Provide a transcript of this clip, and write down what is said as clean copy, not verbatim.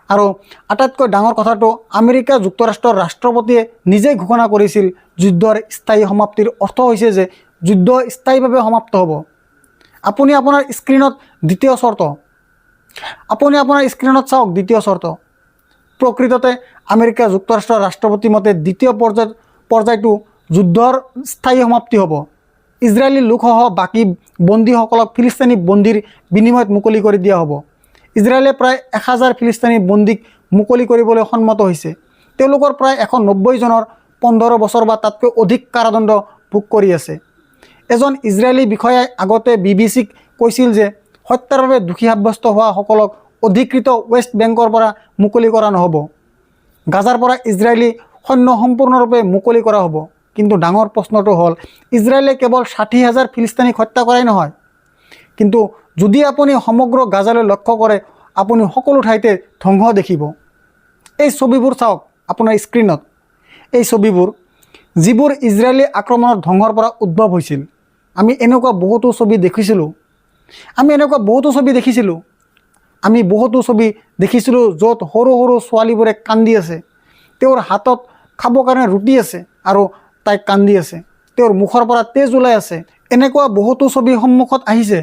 আৰু আটাইতকৈ ডাঙৰ কথাটো আমেৰিকা যুক্তৰাষ্ট্ৰৰ ৰাষ্ট্ৰপতিয়ে নিজেই ঘোষণা কৰিছিল যুদ্ধৰ স্থায়ী সমাপ্তিৰ অৰ্থ হৈছে যে যুদ্ধ স্থায়ীভাৱে সমাপ্ত হ'ব। আপুনি আপোনাৰ স্ক্ৰীণত দ্বিতীয় চৰ্ত চাওক। দ্বিতীয় চৰ্ত প্ৰকৃততে আমেৰিকা যুক্তৰাষ্ট্ৰৰ ৰাষ্ট্ৰপতিৰ মতে দ্বিতীয় পৰ্যায়টো যুদ্ধৰ স্থায়ী সমাপ্তি হ'ব। ইজৰাইলী লোকসহ বাকী বন্দীসকলক ফিলিস্তিনী বন্দীৰ বিনিময়ত মুকলি কৰি দিয়া হ'ব। ইজৰাইলে প্ৰায় 1000 ফিলিস্তিনী বন্দীক মুকলি কৰিবলৈ সন্মত হৈছে। তেওঁলোকৰ প্ৰায় 190 জনৰ 15 বছৰ বা তাতকৈ অধিক কাৰাদণ্ড ভোগ কৰি আছে। এজন ইজৰাইলী বিষয়াই আগতে বিবিচিক কৈছিল যে হত্যাৰ বাবে দোষী সাব্যস্ত হোৱাসকলক অধিকৃত ৱেষ্ট বেংকৰ পৰা মুকলি কৰা নহ'ব। গাজাৰ পৰা ইজৰাইলী সৈন্য সম্পূৰ্ণৰূপে মুকলি কৰা হ'ব। কিন্তু ডাঙৰ প্ৰশ্নটো হ'ল ইজৰাইলে কেৱল 60,000 ফিলিস্তিনীক হত্যা কৰাই নহয়, কিন্তু যদি আপুনি সমগ্ৰ গাজালৈ লক্ষ্য কৰে আপুনি সকলো ঠাইতে ধ্বংস দেখিব। এই ছবিবোৰ চাওক আপোনাৰ স্ক্ৰীণত। এই ছবিবোৰ যিবোৰ ইজৰাইলী আক্ৰমণৰ ধ্বংসৰ পৰা উদ্ভৱ হৈছিল। আমি এনেকুৱা বহুতো ছবি দেখিছিলোঁ। আমি বহুতো ছবি দেখিছিলোঁ য'ত সৰু সৰু ছোৱালীবোৰে কান্দি আছে। তেওঁৰ হাতত খাবৰ কাৰণে ৰুটি আছে আৰু তাই কান্দি আছে। তেওঁৰ মুখৰ পৰা তেজ ওলাই আছে। এনেকুৱা বহুতো ছবি সন্মুখত আহিছে।